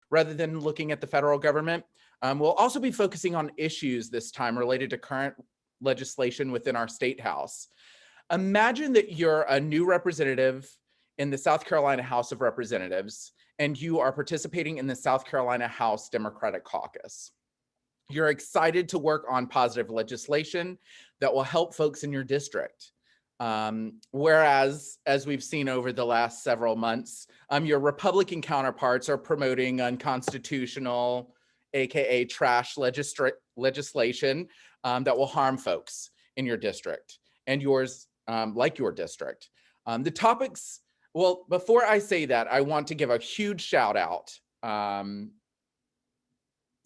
rather than looking at the federal government. We'll also be focusing on issues this time related to current legislation within our state house. Imagine that you're a new representative in the South Carolina House of Representatives, and you are participating in the South Carolina House Democratic Caucus. You're excited to work on positive legislation that will help folks in your district. Whereas, as we've seen over the last several months, your Republican counterparts are promoting unconstitutional, AKA trash legislation that will harm folks in your district and yours, like your district. The topics, well, before I say that, I want to give a huge shout out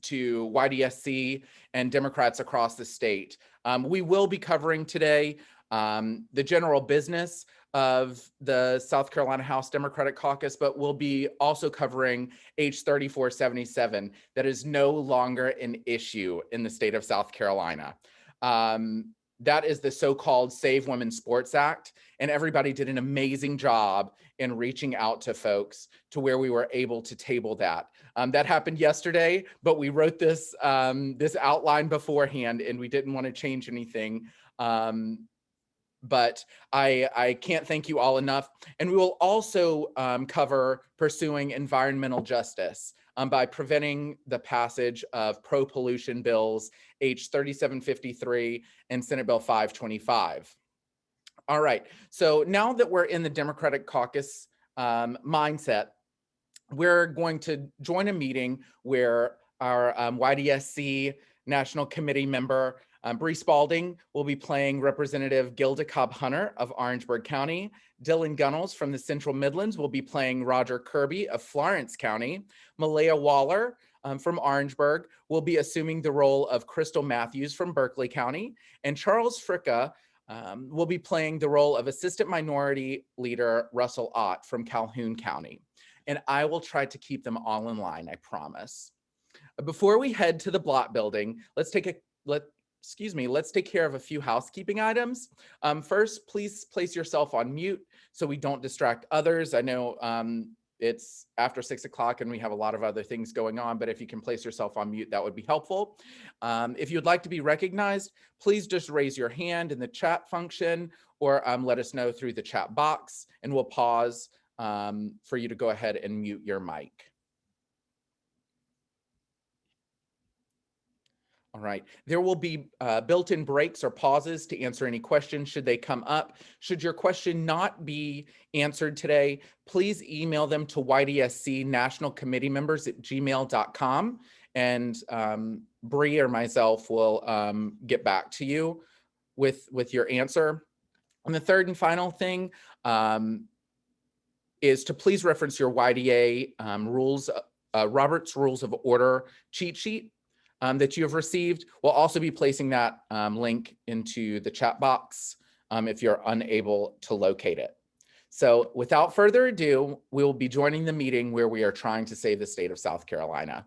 to YDSC and Democrats across the state. We will be covering today the general business of the South Carolina House Democratic Caucus, but we'll be also covering H 3477 that is no longer an issue in the state of South Carolina. That is the so-called Save Women's Sports Act, and everybody did an amazing job in reaching out to folks to where we were able to table that. That happened yesterday, but we wrote this this outline beforehand, and we didn't want to change anything. But I can't thank you all enough. And we will also cover pursuing environmental justice by preventing the passage of pro-pollution bills, H 3753 and Senate Bill 525. All right, so now that we're in the Democratic Caucus mindset, we're going to join a meeting where our YDSC National Committee member, Bree Spalding, will be playing Representative Gilda Cobb-Hunter of Orangeburg County. Dylan Gunnels from the Central Midlands will be playing Roger Kirby of Florence County. Malaya Waller from Orangeburg will be assuming the role of Crystal Matthews from Berkeley County. And Charles Fricka will be playing the role of Assistant Minority Leader Russell Ott from Calhoun County. And I will try to keep them all in line, I promise. Before we head to the block building, let's take care of a few housekeeping items. First, please place yourself on mute so we don't distract others. I know it's after 6 o'clock and we have a lot of other things going on, but if you can place yourself on mute, that would be helpful. If you'd like to be recognized, please just raise your hand in the chat function or let us know through the chat box, and we'll pause for you to go ahead and mute your mic. All right, there will be built-in breaks or pauses to answer any questions should they come up. Should your question not be answered today, please email them to YDSC National Committee Members at gmail.com, and Bree or myself will get back to you with your answer. And the third and final thing is to please reference your YDA rules, Robert's Rules of Order cheat sheet that you have received. We'll also be placing that link into the chat box if you're unable to locate it. So without further ado, we will be joining the meeting where we are trying to save the state of South Carolina.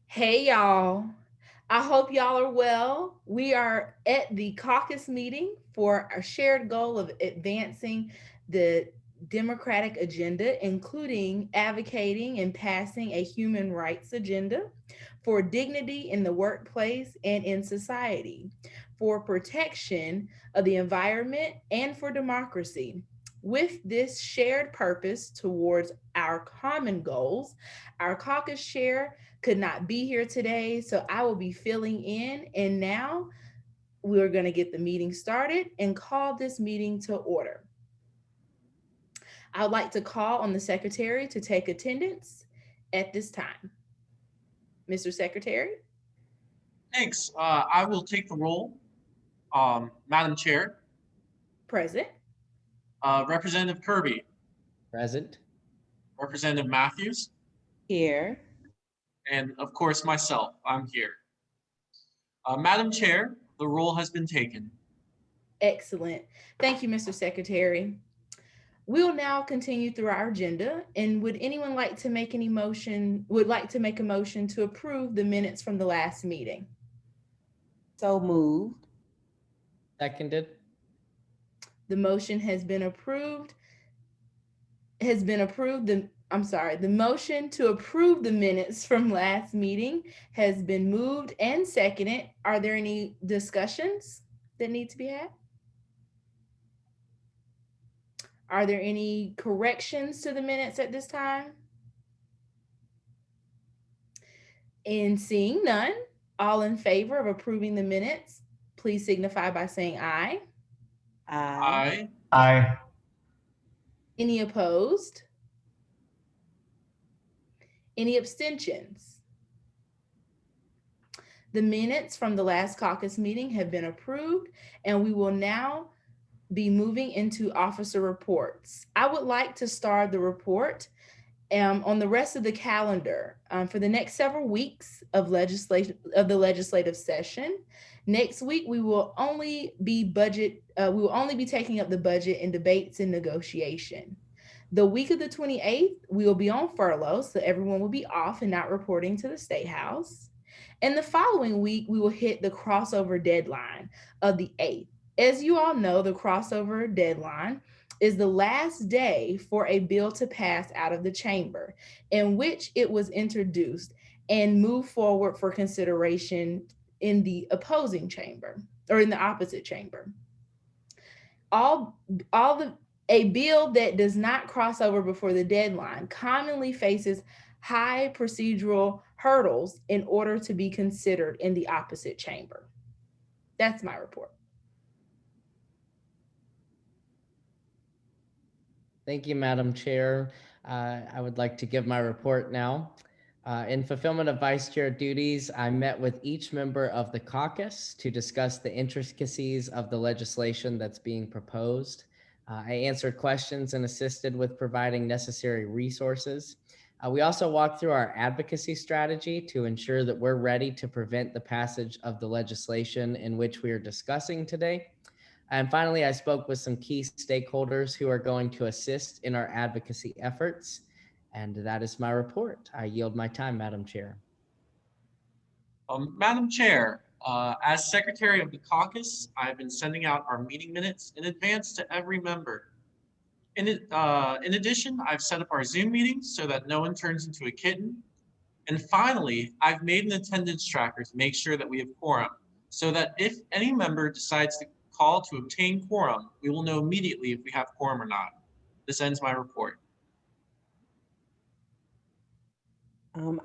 Hey, y'all. I hope y'all are well. We are at the caucus meeting for our shared goal of advancing the Democratic agenda, including advocating and passing a human rights agenda for dignity in the workplace and in society, for protection of the environment, and for democracy. With this shared purpose towards our common goals, our caucus chair could not be here today, so I will be filling in. And now we're going to get the meeting started and call this meeting to order. I would like to call on the secretary to take attendance at this time. Mr. Secretary? Thanks. I will take the roll. Madam Chair. Present. Representative Kirby. Present. Representative Matthews. Here. And of course, myself, I'm here. Madam Chair, the roll has been taken. Excellent. Thank you, Mr. Secretary. We'll now continue through our agenda. And would anyone like to make a motion to approve the minutes from the last meeting? So moved. Seconded. The motion has been approved. The motion to approve the minutes from last meeting has been moved and seconded. Are there any discussions that need to be had? Are there any corrections to the minutes at this time? And seeing none, all in favor of approving the minutes, please signify by saying aye. Aye. Aye. Aye. Any opposed? Any abstentions? The minutes from the last caucus meeting have been approved, and we will now be moving into officer reports. I would like to start the report on the rest of the calendar for the next several weeks of the legislative session. Next week, we will only be taking up the budget and debates and negotiation. The week of the 28th, we will be on furlough, so everyone will be off and not reporting to the State House. And the following week, we will hit the crossover deadline of the 8th. As you all know, the crossover deadline is the last day for a bill to pass out of the chamber in which it was introduced and move forward for consideration in the opposing chamber or in the opposite chamber. A bill that does not cross over before the deadline commonly faces high procedural hurdles in order to be considered in the opposite chamber. That's my report. Thank you, Madam Chair. I would like to give my report now. In fulfillment of Vice Chair duties, I met with each member of the caucus to discuss the intricacies of the legislation that's being proposed. I answered questions and assisted with providing necessary resources. We also walked through our advocacy strategy to ensure that we're ready to prevent the passage of the legislation in which we are discussing today. And finally, I spoke with some key stakeholders who are going to assist in our advocacy efforts. And that is my report. I yield my time, Madam Chair. Madam Chair, as Secretary of the Caucus, I've been sending out our meeting minutes in advance to every member. In addition, I've set up our Zoom meetings so that no one turns into a kitten. And finally, I've made an attendance tracker to make sure that we have quorum, so that if any member decides to call to obtain quorum, we will know immediately if we have quorum or not. This ends my report.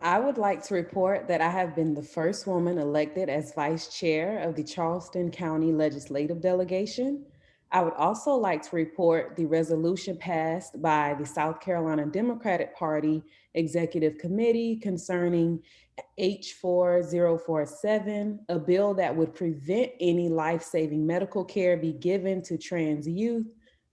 I would like to report that I have been the first woman elected as Vice Chair of the Charleston County Legislative Delegation. I would also like to report the resolution passed by the South Carolina Democratic Party Executive Committee concerning H4047, a bill that would prevent any life-saving medical care be given to trans youth,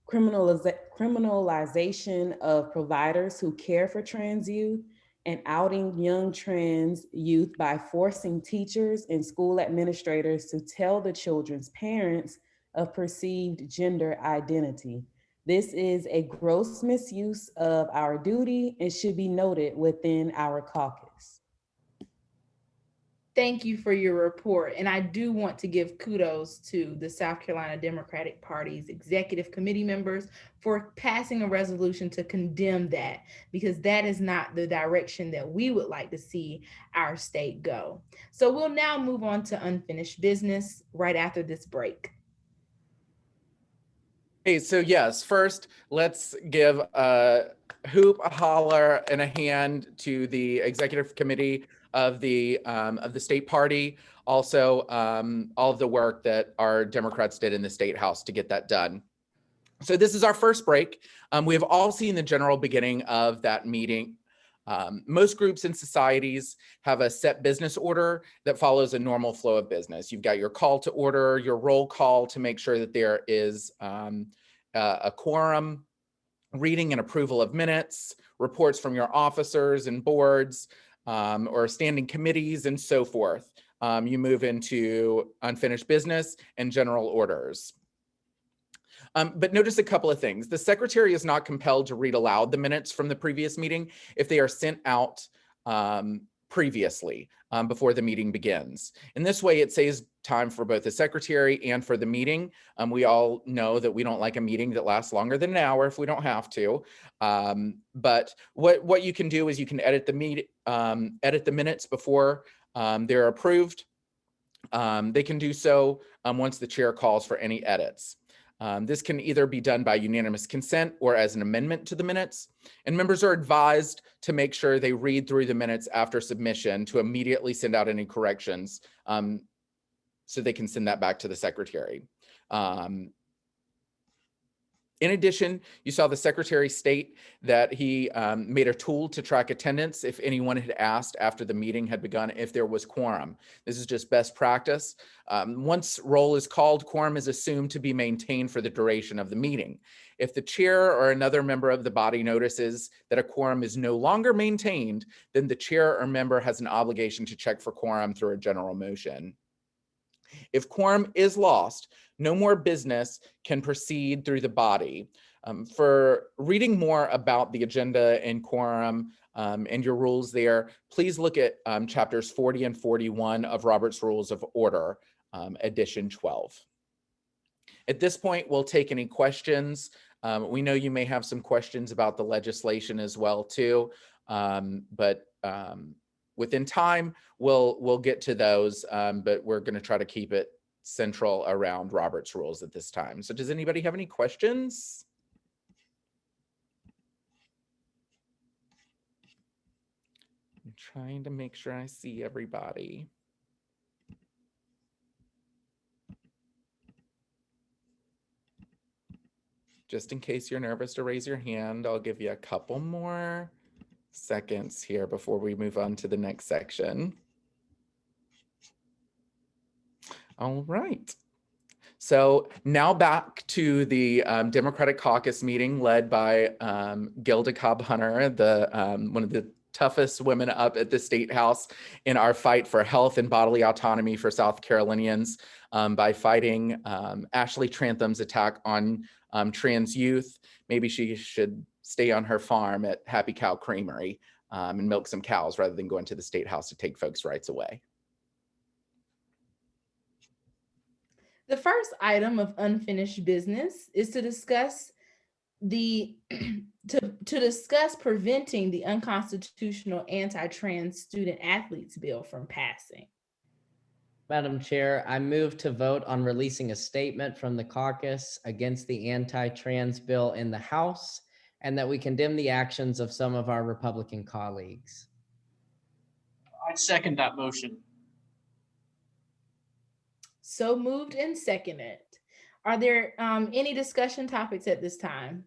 criminalization of providers who care for trans youth, and outing young trans youth by forcing teachers and school administrators to tell the children's parents of perceived gender identity. This is a gross misuse of our duty and should be noted within our caucus. Thank you for your report. And I do want to give kudos to the South Carolina Democratic Party's executive committee members for passing a resolution to condemn that, because that is not the direction that we would like to see our state go. So we'll now move on to unfinished business right after this break. Hey, so yes, first, let's give a hoop, a holler, and a hand to the executive committee of the state party. Also, all of the work that our Democrats did in the State House to get that done. So this is our first break. We have all seen the general beginning of that meeting. Most groups and societies have a set business order that follows a normal flow of business. You've got your call to order, your roll call to make sure that there is a quorum, reading and approval of minutes, reports from your officers and boards, or standing committees and so forth. You move into unfinished business and general orders. But notice a couple of things. The secretary is not compelled to read aloud the minutes from the previous meeting if they are sent out previously before the meeting begins. In this way, it saves time for both the secretary and for the meeting. We all know that we don't like a meeting that lasts longer than an hour if we don't have to. But what you can do is you can edit the minutes before they're approved. They can do so once the chair calls for any edits. This can either be done by unanimous consent or as an amendment to the minutes. And members are advised to make sure they read through the minutes after submission to immediately send out any corrections so they can send that back to the secretary. In addition, you saw the secretary state that he made a tool to track attendance if anyone had asked after the meeting had begun if there was quorum. This is just best practice. Once roll is called, quorum is assumed to be maintained for the duration of the meeting. If the chair or another member of the body notices that a quorum is no longer maintained, then the chair or member has an obligation to check for quorum through a general motion. If quorum is lost, no more business can proceed through the body. For reading more about the agenda and quorum and your rules there, please look at chapters 40 and 41 of Robert's Rules of Order, edition 12. At this point, we'll take any questions. We know you may have some questions about the legislation as well too, but within time, we'll get to those, but we're going to try to keep it central around Robert's Rules at this time. So does anybody have any questions? I'm trying to make sure I see everybody. Just in case you're nervous to raise your hand, I'll give you a couple more seconds here before we move on to the next section. All right. So now back to the Democratic Caucus meeting led by Gilda Cobb-Hunter, one of the toughest women up at the State House in our fight for health and bodily autonomy for South Carolinians by fighting Ashley Trantham's attack on trans youth. Maybe she should stay on her farm at Happy Cow Creamery and milk some cows rather than going to the State House to take folks' rights away. The first item of unfinished business is to discuss discuss preventing the unconstitutional anti-trans student athletes bill from passing. Madam Chair, I move to vote on releasing a statement from the caucus against the anti-trans bill in the House, and that we condemn the actions of some of our Republican colleagues. I second that motion. So moved and seconded. Are there any discussion topics at this time?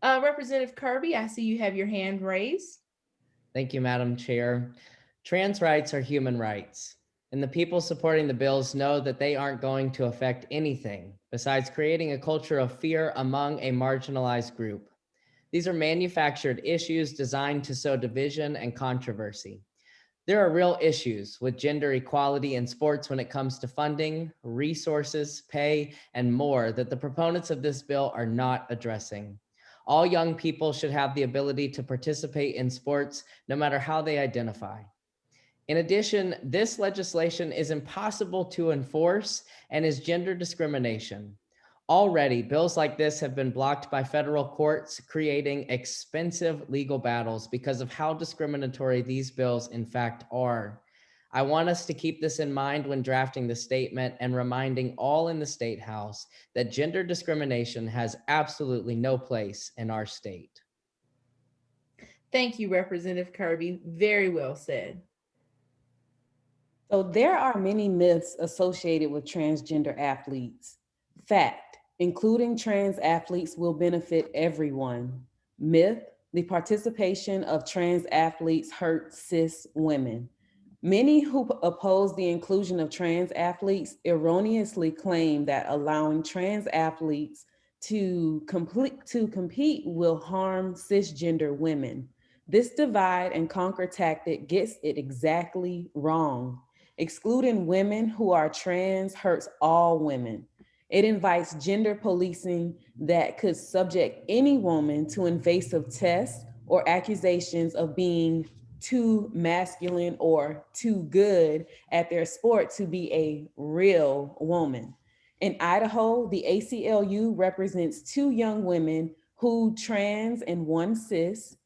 Representative Kirby, I see you have your hand raised. Thank you, Madam Chair. Trans rights are human rights, and the people supporting the bills know that they aren't going to affect anything besides creating a culture of fear among a marginalized group. These are manufactured issues designed to sow division and controversy. There are real issues with gender equality in sports when it comes to funding, resources, pay, and more that the proponents of this bill are not addressing. All young people should have the ability to participate in sports no matter how they identify. In addition, this legislation is impossible to enforce and is gender discrimination. Already, bills like this have been blocked by federal courts, creating expensive legal battles because of how discriminatory these bills in fact are. I want us to keep this in mind when drafting the statement and reminding all in the State House that gender discrimination has absolutely no place in our state. Thank you, Representative Kirby. Very well said. So there are many myths associated with transgender athletes. Fact, including trans athletes will benefit everyone. Myth, the participation of trans athletes hurts cis women. Many who oppose the inclusion of trans athletes erroneously claim that allowing trans athletes to compete will harm cisgender women. This divide and conquer tactic gets it exactly wrong. Excluding women who are trans hurts all women. It invites gender policing that could subject any woman to invasive tests or accusations of being too masculine or too good at their sport to be a real woman. In Idaho, the ACLU represents 2 young women who trans and 1 cis,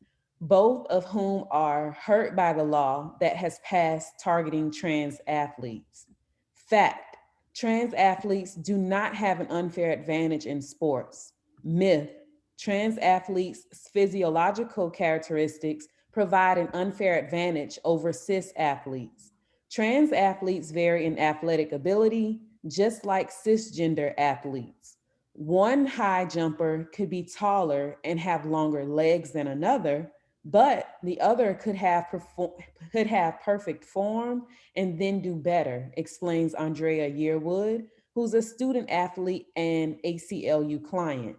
both of whom are hurt by the law that has passed targeting trans athletes. Fact, trans athletes do not have an unfair advantage in sports. Myth, trans athletes' physiological characteristics provide an unfair advantage over cis athletes. Trans athletes vary in athletic ability, just like cisgender athletes. One high jumper could be taller and have longer legs than another, but the other could have perfect form and then do better, explains Andrea Yearwood, who's a student athlete and ACLU client.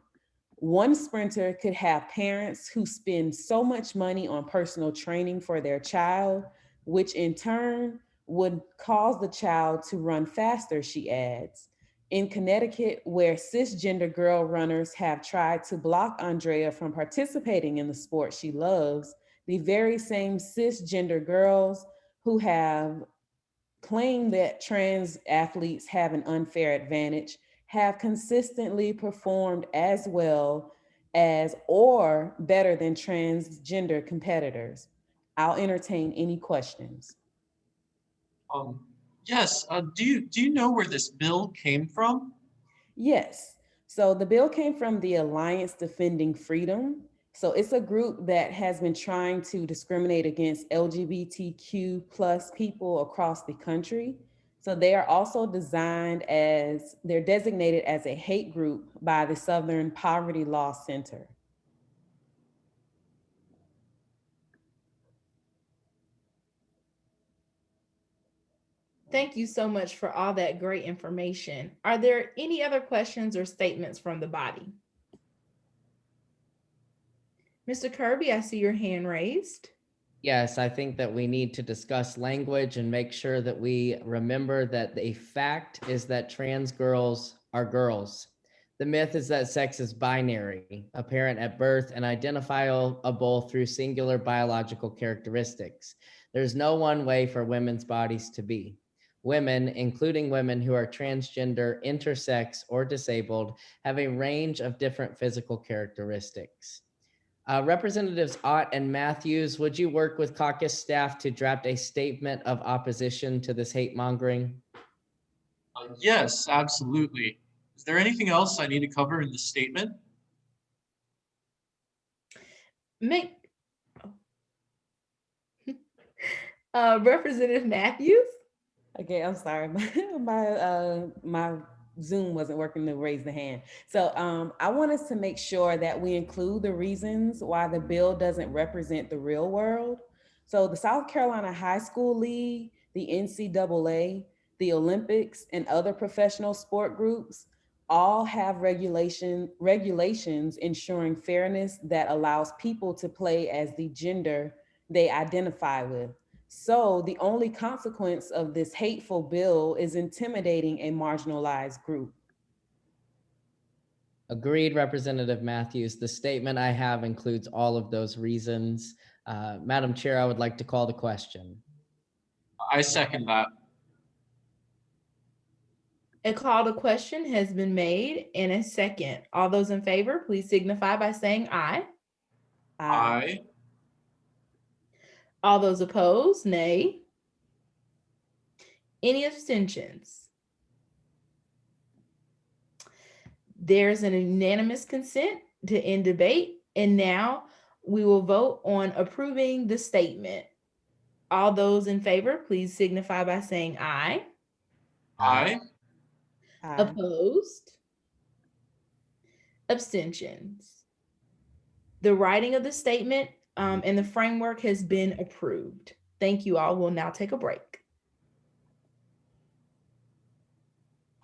One sprinter could have parents who spend so much money on personal training for their child, which in turn would cause the child to run faster, she adds. In Connecticut, where cisgender girl runners have tried to block Andrea from participating in the sport she loves, the very same cisgender girls who have claimed that trans athletes have an unfair advantage have consistently performed as well as or better than transgender competitors. I'll entertain any questions. Yes. Do you know where this bill came from? Yes. So the bill came from the Alliance Defending Freedom. So it's a group that has been trying to discriminate against LGBTQ plus people across the country. So they are also they're designated as a hate group by the Southern Poverty Law Center. Thank you so much for all that great information. Are there any other questions or statements from the body? Mr. Kirby, I see your hand raised. Yes, I think that we need to discuss language and make sure that we remember that a fact is that trans girls are girls. The myth is that sex is binary, apparent at birth and identifiable through singular biological characteristics. There's no one way for women's bodies to be. Women, including women who are transgender, intersex, or disabled, have a range of different physical characteristics. Representatives Ott and Matthews, would you work with caucus staff to draft a statement of opposition to this hate mongering? Yes, absolutely. Is there anything else I need to cover in the statement? Representative Matthews? Okay, I'm sorry. My Zoom wasn't working to raise the hand. So I want us to make sure that we include the reasons why the bill doesn't represent the real world. So the South Carolina High School League, the NCAA, the Olympics, and other professional sport groups all have regulations ensuring fairness that allows people to play as the gender they identify with. So the only consequence of this hateful bill is intimidating a marginalized group. Agreed, Representative Matthews. The statement I have includes all of those reasons. Madam Chair, I would like to call the question. I second that. A call to question has been made in a second. All those in favor, please signify by saying aye. Aye. All those opposed, nay. Any abstentions? There's an unanimous consent to end debate, and now we will vote on approving the statement. All those in favor, please signify by saying aye. Aye. Aye. Opposed? Abstentions? The writing of the statement and the framework has been approved. Thank you all. We'll now take a break.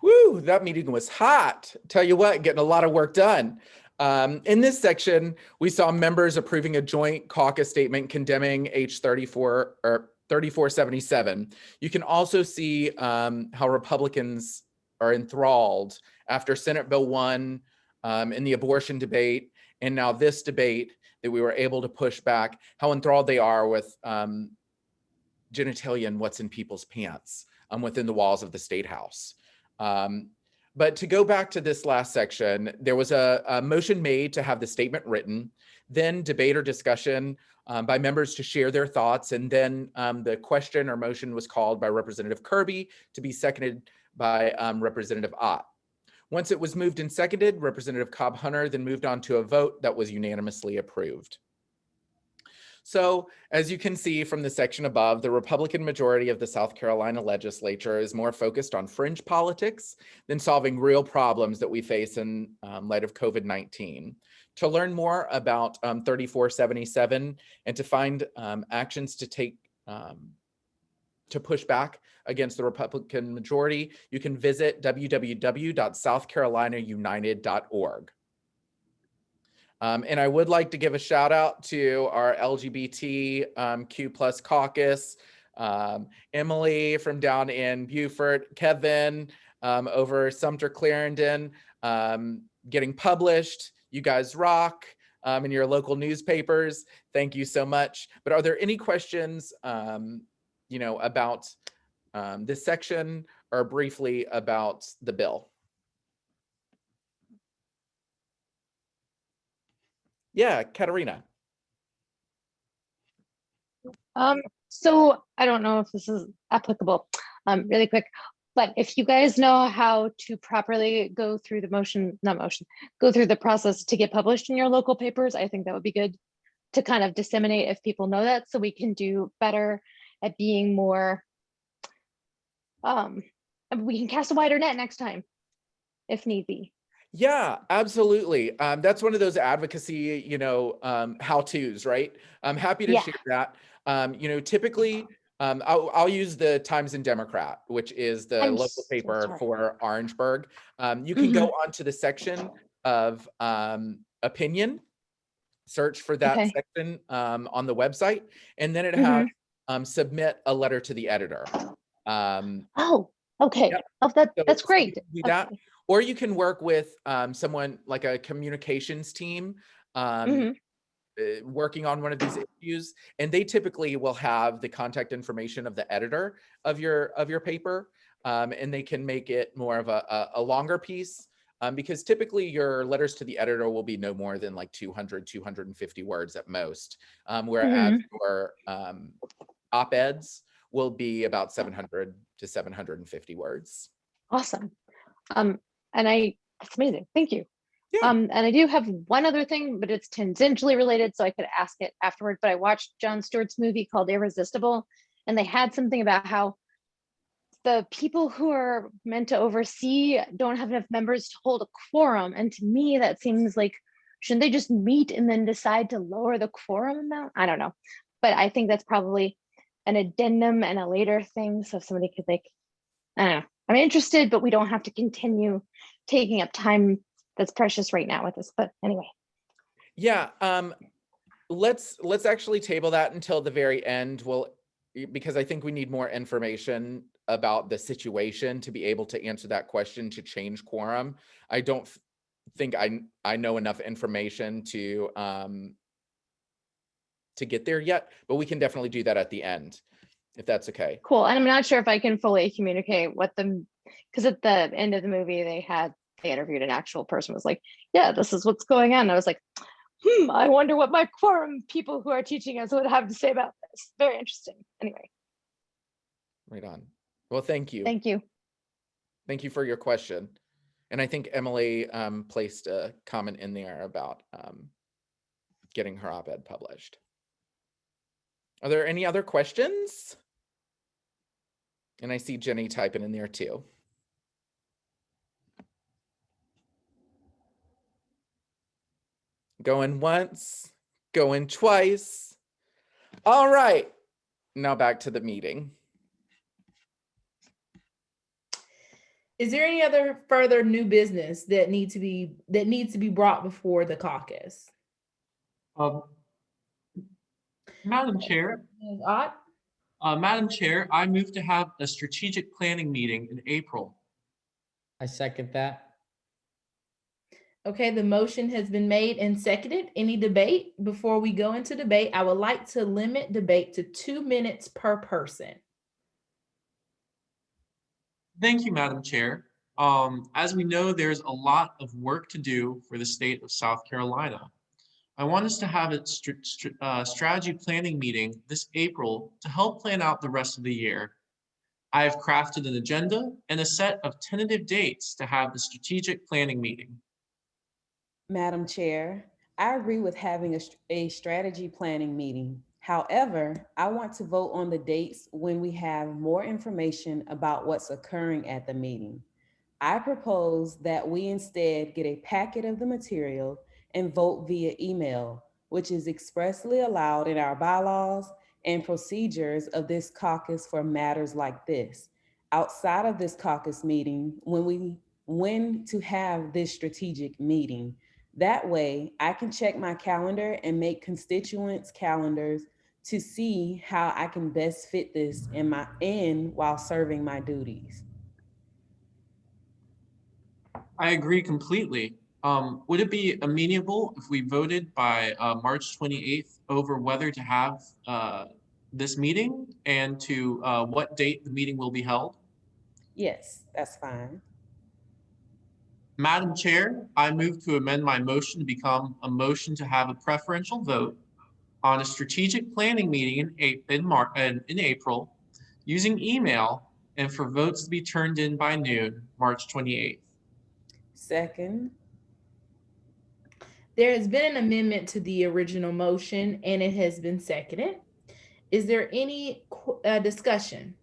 Woo, that meeting was hot. Tell you what, getting a lot of work done. In this section, we saw members approving a joint caucus statement condemning H34 or 3477. You can also see how Republicans are enthralled after Senate Bill 1 in the abortion debate, and now this debate. that we were able to push back how enthralled they are with genitalia and what's in people's pants within the walls of the State House. But to go back to this last section, there was a motion made to have the statement written, then debate or discussion by members to share their thoughts, and then the question or motion was called by Representative Kirby to be seconded by Representative Ott. Once it was moved and seconded, Representative Cobb Hunter then moved on to a vote that was unanimously approved. So as you can see from the section above, the Republican majority of the South Carolina legislature is more focused on fringe politics than solving real problems that we face in light of COVID-19. To learn more about 3477 and to find actions to take to push back against the Republican majority, you can visit www.southcarolinaunited.org. And I would like to give a shout out to our LGBTQ+ caucus, Emily from down in Beaufort, Kevin over Sumter Clarendon, getting published. You guys rock in your local newspapers. Thank you so much. But are there any questions, about this section or briefly about the bill? Yeah, Katerina. So I don't know if this is applicable, really quick, but if you guys know how to properly go through the go through the process to get published in your local papers, I think that would be good to kind of disseminate if people know that, so we can do better at being more, we can cast a wider net next time if need be. Yeah, absolutely. That's one of those advocacy, how-tos, right? I'm happy to share that. Typically, I'll use the Times and Democrat, which is the local paper for Orangeburg. You can go onto the section of opinion, search for that section on the website, and then it has submit a letter to the editor. Oh, okay. Yep. Oh, that's great. Do that. Or you can work with someone like a communications team working on one of these issues, and they typically will have the contact information of the editor of your paper, and they can make it more of a longer piece, because typically your letters to the editor will be no more than like 250 words at most, whereas your op-eds will be about 700 to 750 words. Awesome. And that's amazing. Thank you. Yeah. And I do have one other thing, but it's tangentially related, so I could ask it afterward. But I watched Jon Stewart's movie called Irresistible, and they had something about how the people who are meant to oversee don't have enough members to hold a quorum. And to me, that seems like, shouldn't they just meet and then decide to lower the quorum amount? I don't know. But I think that's probably an addendum and a later thing. So if somebody could, like, I don't know. I'm interested, but we don't have to continue taking up time that's precious right now with this. But anyway. Yeah, let's actually table that until the very end. Because I think we need more information about the situation to be able to answer that question to change quorum. I don't think I know enough information to get there yet, but we can definitely do that at the end, if that's okay. Cool. And I'm not sure if I can fully communicate because at the end of the movie, they interviewed an actual person, was like, yeah, this is what's going on. And I was like, I wonder what my quorum people who are teaching us would have to say about this. Very interesting. Anyway. Right on. Well, thank you. Thank you. Thank you for your question. And I think Emily placed a comment in there about getting her op-ed published. Are there any other questions? And I see Jenny typing in there too. Going once, going twice. All right, now back to the meeting. Is there any other further new business that needs to be brought before the caucus? Madam Chair, Madam Chair, I move to have a strategic planning meeting in April. I second that. Okay, the motion has been made and seconded. Any debate? Before we go into debate, I would like to limit debate to 2 minutes per person. Thank you, Madam Chair. As we know, there's a lot of work to do for the state of South Carolina. I want us to have a strategy planning meeting this April to help plan out the rest of the year. I have crafted an agenda and a set of tentative dates to have the strategic planning meeting. Madam Chair, I agree with having a strategy planning meeting. However, I want to vote on the dates when we have more information about what's occurring at the meeting. I propose that we instead get a packet of the material and vote via email, which is expressly allowed in our bylaws and procedures of this caucus for matters like this. Outside of this caucus meeting, when to have this strategic meeting. That way, I can check my calendar and make constituents' calendars to see how I can best fit this in while serving my duties. I agree completely. Would it be amenable if we voted by March 28th over whether to have this meeting and to what date the meeting will be held? Yes, that's fine. Madam Chair, I move to amend my motion to become a motion to have a preferential vote on a strategic planning meeting in April using email and for votes to be turned in by noon, March 28th. Second. There has been an amendment to the original motion and it has been seconded. Is there any discussion?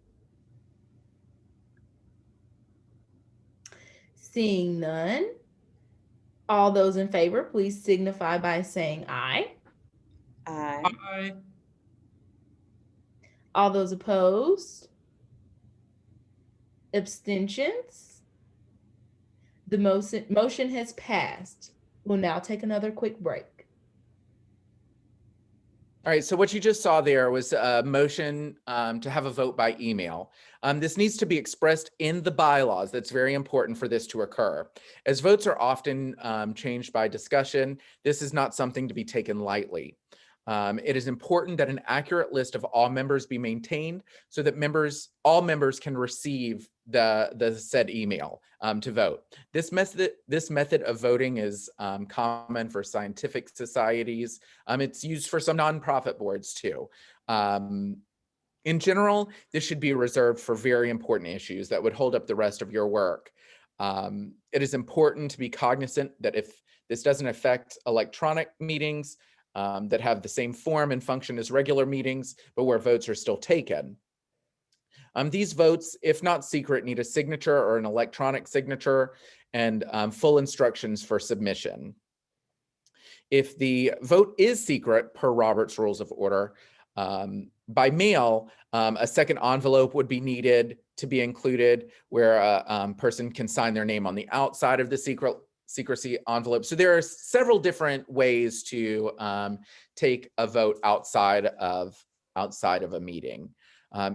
Seeing none, all those in favor, please signify by saying aye. Aye. Aye. All those opposed? Abstentions? The motion has passed. We'll now take another quick break. All right, so what you just saw there was a motion to have a vote by email. This needs to be expressed in the bylaws. That's very important for this to occur. As votes are often changed by discussion, this is not something to be taken lightly. It is important that an accurate list of all members be maintained so that all members can receive the said email to vote. This method of voting is common for scientific societies. It's used for some nonprofit boards too. In general, this should be reserved for very important issues that would hold up the rest of your work. It is important to be cognizant that if this doesn't affect electronic meetings, that have the same form and function as regular meetings, but where votes are still taken. These votes, if not secret, need a signature or an electronic signature and full instructions for submission. If the vote is secret per Robert's Rules of Order, by mail, a second envelope would be needed to be included where a person can sign their name on the outside of the secrecy envelope. So there are several different ways to take a vote outside of a meeting.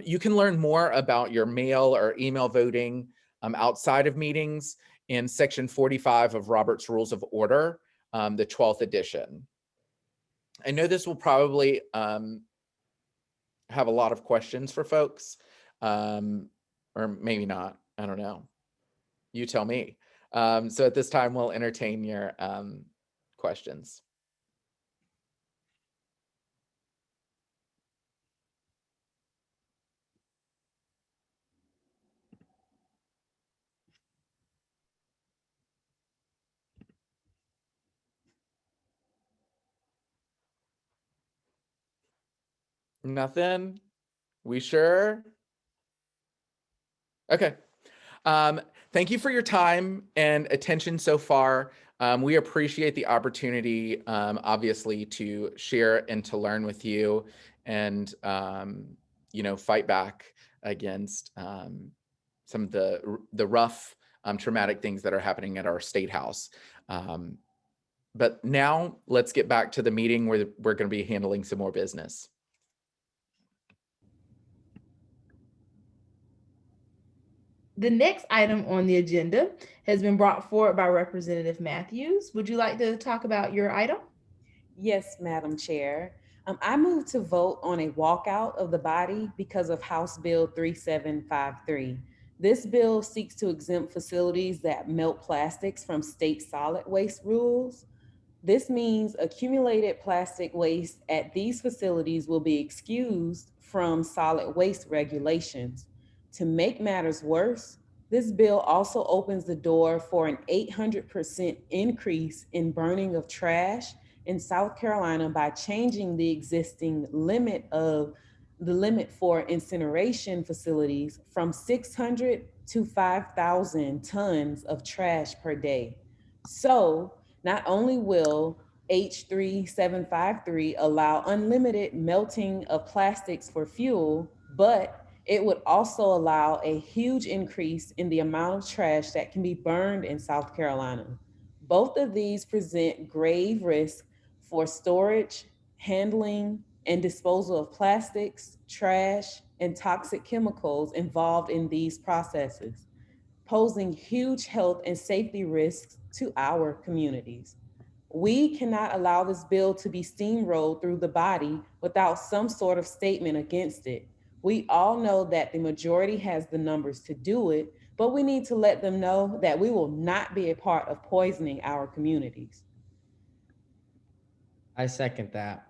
You can learn more about your mail or email voting outside of meetings in section 45 of Robert's Rules of Order, the 12th edition. I know this will probably have a lot of questions for folks, or maybe not, I don't know. You tell me. So at this time, we'll entertain your questions. Nothing? We sure? Okay. Thank you for your time and attention so far. We appreciate the opportunity, obviously, to share and to learn with you and, fight back against some of the rough, traumatic things that are happening at our state house. But now let's get back to the meeting where we're going to be handling some more business. The next item on the agenda has been brought forward by Representative Matthews. Would you like to talk about your item? Yes, Madam Chair. I move to vote on a walkout of the body because of House Bill 3753. This bill seeks to exempt facilities that melt plastics from state solid waste rules. This means accumulated plastic waste at these facilities will be excused from solid waste regulations. To make matters worse, this bill also opens the door for an 800% increase in burning of trash in South Carolina by changing the existing limit for incineration facilities from 600 to 5,000 tons of trash per day. So, not only will H3753 allow unlimited melting of plastics for fuel, but it would also allow a huge increase in the amount of trash that can be burned in South Carolina. Both of these present grave risk for storage, handling, and disposal of plastics, trash, and toxic chemicals involved in these processes, posing huge health and safety risks to our communities. We cannot allow this bill to be steamrolled through the body without some sort of statement against it. We all know that the majority has the numbers to do it, but we need to let them know that we will not be a part of poisoning our communities. I second that.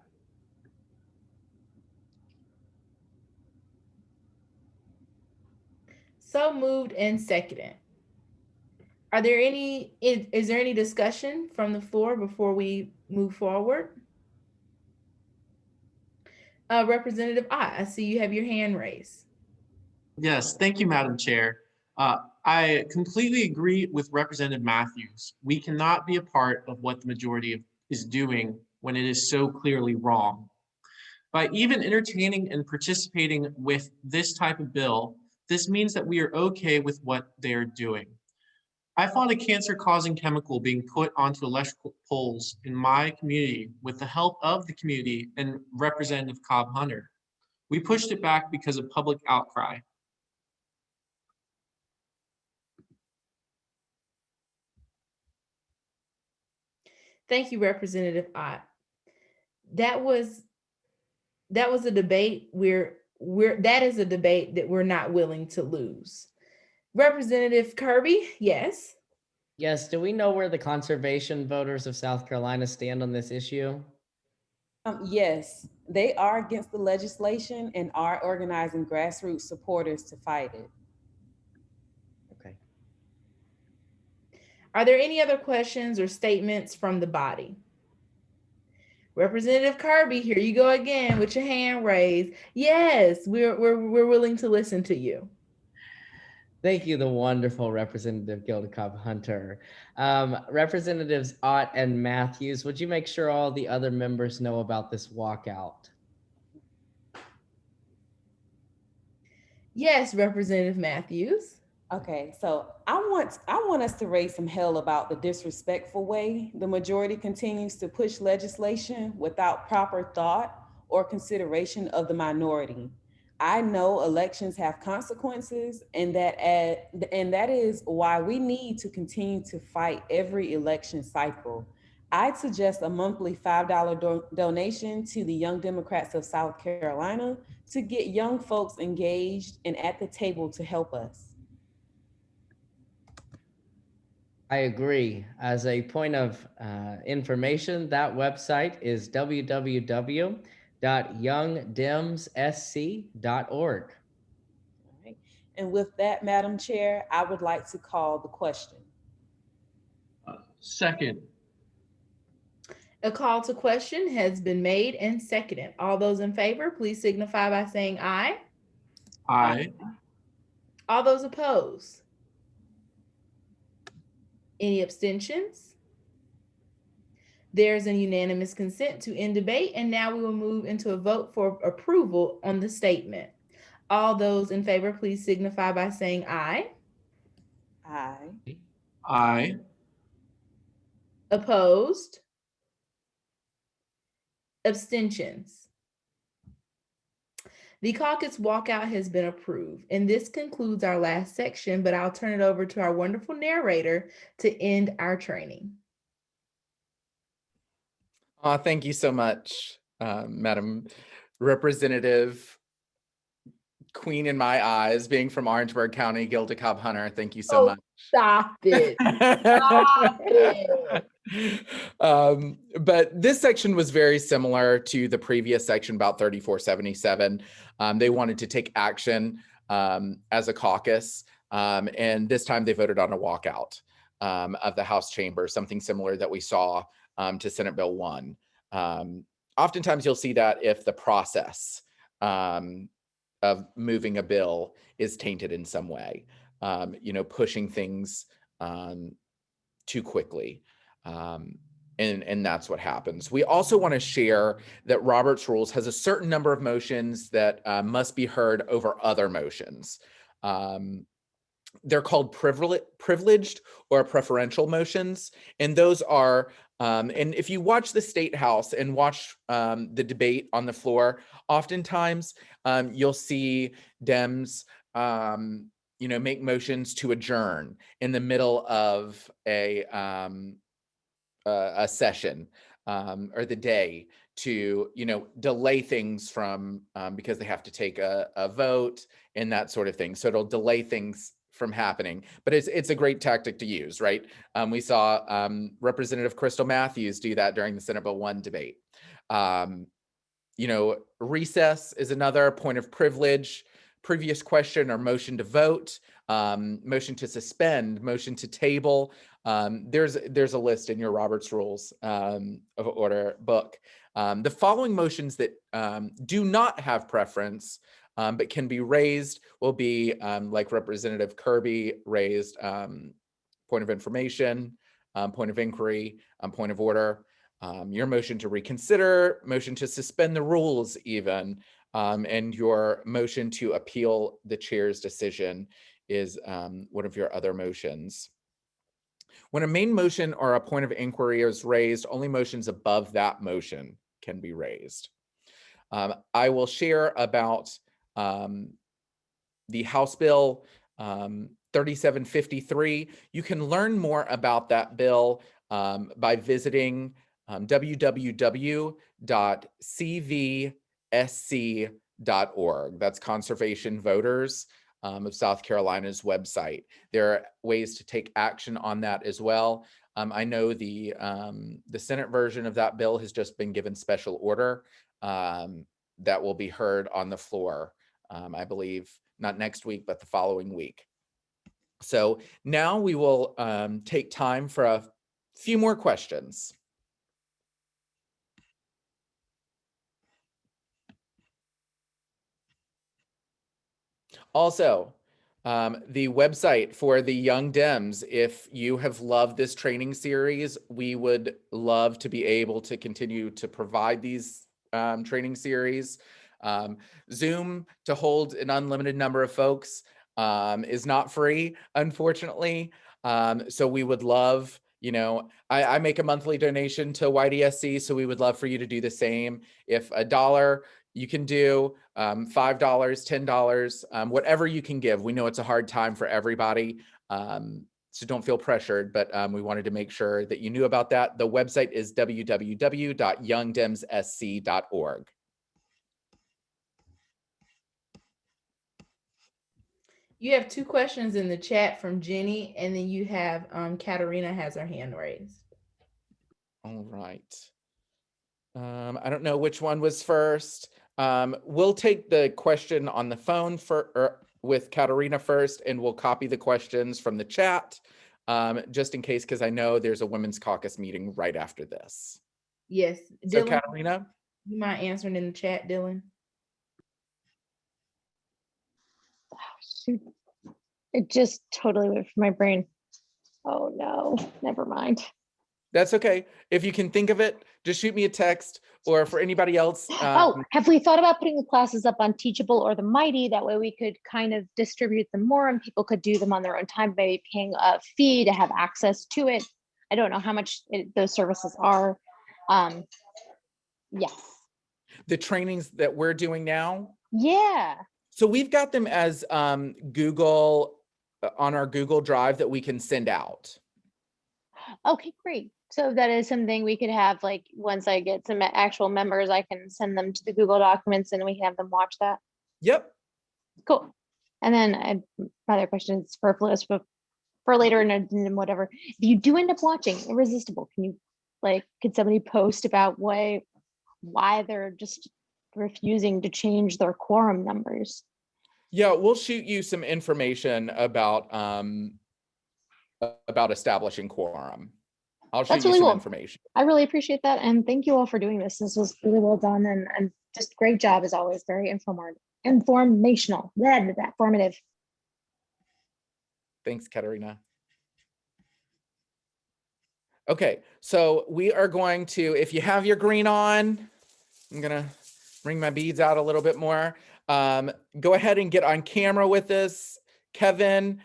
So moved and seconded. Are there any, is there any discussion from the floor before we move forward? Representative Ott, I see you have your hand raised. Yes, thank you, Madam Chair. I completely agree with Representative Matthews. We cannot be a part of what the majority is doing when it is so clearly wrong. By even entertaining and participating with this type of bill, this means that we are okay with what they're doing. I found a cancer-causing chemical being put onto electrical poles in my community with the help of the community and Representative Cobb Hunter. We pushed it back because of public outcry. Thank you, Representative Ott. That was a debate that is a debate that we're not willing to lose. Representative Kirby, yes. Yes, do we know where the conservation voters of South Carolina stand on this issue? Yes, they are against the legislation and are organizing grassroots supporters to fight it. Okay. Are there any other questions or statements from the body? Representative Kirby, here you go again with your hand raised. Yes, we're willing to listen to you. Thank you, the wonderful Representative Gilda Cobb Hunter. Representatives Ott and Matthews, would you make sure all the other members know about this walkout? Yes, Representative Matthews. Okay, so I want us to raise some hell about the disrespectful way the majority continues to push legislation without proper thought or consideration of the minority. I know elections have consequences, and that is why we need to continue to fight every election cycle. I'd suggest a monthly $5 donation to the Young Democrats of South Carolina to get young folks engaged and at the table to help us. I agree. As a point of information, that website is www.youngdemssc.org. All right. And with that, Madam Chair, I would like to call the question. Second. A call to question has been made and seconded. All those in favor, please signify by saying aye. Aye. All those opposed? Any abstentions? There's a unanimous consent to end debate, and now we will move into a vote for approval on the statement. All those in favor, please signify by saying aye. Aye. Aye. Opposed? Abstentions? The caucus walkout has been approved, and this concludes our last section, but I'll turn it over to our wonderful narrator to end our training. Thank you so much, Madam Representative Queen in my eyes, being from Orangeburg County, Gilda Cobb Hunter. Thank you so much. Stop it. Stop it. But this section was very similar to the previous section about 3477. They wanted to take action as a caucus, and this time they voted on a walkout of the House chamber, something similar that we saw to Senate Bill 1. Oftentimes you'll see that if the process of moving a bill is tainted in some way, pushing things too quickly. And that's what happens. We also want to share that Robert's Rules has a certain number of motions that must be heard over other motions. They're called privileged or preferential motions. And those are, and if you watch the State House and watch the debate on the floor, oftentimes you'll see Dems make motions to adjourn in the middle of a session or the day to delay things from because they have to take a vote and that sort of thing. So it'll delay things from happening, but it's a great tactic to use, right? We saw Representative Crystal Matthews do that during the Senate Bill 1 debate. Recess is another point of privilege. Previous question or motion to vote, motion to suspend, motion to table. There's a list in your Robert's Rules of Order book. The following motions that do not have preference but can be raised will be like Representative Kirby raised, point of information, point of inquiry, point of order, your motion to reconsider, motion to suspend the rules even, and your motion to appeal the chair's decision is one of your other motions. When a main motion or a point of inquiry is raised, only motions above that motion can be raised. I will share about the House Bill 3753. You can learn more about that bill by visiting www.cvsc.org. That's Conservation Voters of South Carolina's website. There are ways to take action on that as well. I know the Senate version of that bill has just been given special order that will be heard on the floor, I believe, not next week, but the following week. So now we will take time for a few more questions. Also, the website for the Young Dems, if you have loved this training series, we would love to be able to continue to provide these training series. Zoom to hold an unlimited number of folks is not free, unfortunately. So we would love, I make a monthly donation to YDSC, so we would love for you to do the same. If $1 you can do, $5, $10, whatever you can give. We know it's a hard time for everybody, so don't feel pressured, but we wanted to make sure that you knew about that. The website is www.youngdemssc.org. You have two questions in the chat from Jenny, and then you have Katarina has her hand raised. All right. I don't know which one was first. We'll take the question on the phone with Katarina first, and we'll copy the questions from the chat just in case, because I know there's a Women's Caucus meeting right after this. Yes. So Dylan, Katarina? you mind answering in the chat, Dylan? Shoot. It just totally went from my brain. Oh no, never mind. That's okay. If you can think of it, just shoot me a text, or for anybody else. Oh, have we thought about putting the classes up on Teachable or the Mighty? That way we could kind of distribute them more and people could do them on their own time by paying a fee to have access to it. I don't know how much those services are. Yes. The trainings that we're doing now? Yeah. So we've got them as Google on our Google Drive that we can send out. Okay, great. So that is something we could have, like, once I get some actual members, I can send them to the Google Documents and we can have them watch that. Yep. Cool. And then my other question is superfluous, but for later and whatever. If you do end up watching Irresistible, can you, like, could somebody post about why they're just refusing to change their quorum numbers? Yeah, we'll shoot you some information about establishing quorum. I'll shoot That's you really some cool. information. I really appreciate that. And thank you all for doing this. This was really well done and just great job as always. Very informational, formative. Thanks, Katerina. Okay, so we are going to, if you have your green on, I'm gonna bring my beads out a little bit more. Go ahead and get on camera with us, Kevin.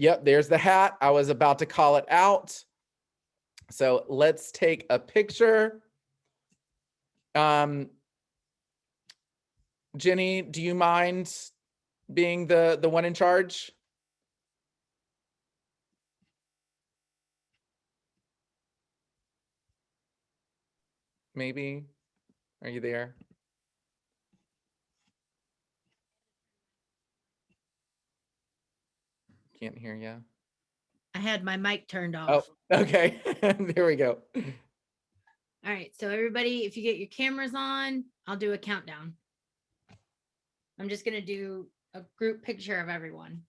Yep, there's the hat. I was about to call it out. So let's take a picture. Jenny, do you mind being the one in charge? Maybe. Are you there? Can't hear you. I had my mic turned off. Oh, okay. There we go. All right, so everybody, if you get your cameras on, I'll do a countdown. I'm just gonna do a group picture of everyone.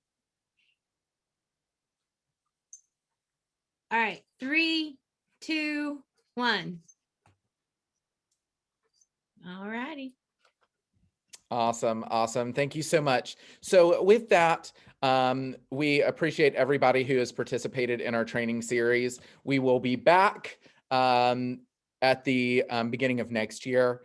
All right, 3, 2, 1. All righty. Awesome. Awesome. Thank you so much. So with that, we appreciate everybody who has participated in our training series. We will be back at the beginning of next year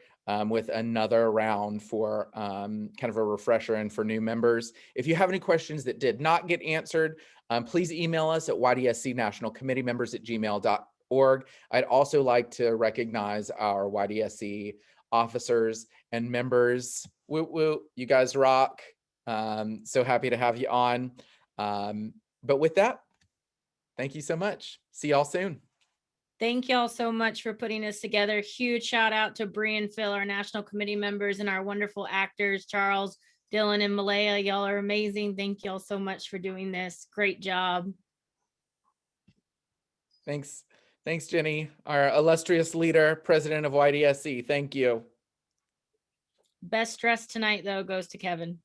with another round for kind of a refresher and for new members. If you have any questions that did not get answered, please email us at ydscnationalcommitteemembers@gmail.org. I'd also like to recognize our YDSC officers and members. Woo woo, you guys rock. So happy to have you on. But with that, thank you so much. See y'all soon. Thank y'all so much for putting this together. Huge shout out to Bree and Phil, our national committee members, and our wonderful actors, Charles, Dylan, and Malaya. Y'all are amazing. Thank y'all so much for doing this. Great job. Thanks. Thanks, Jenny, our illustrious leader, president of YDSC. Thank you. Best dress tonight, though, goes to Kevin.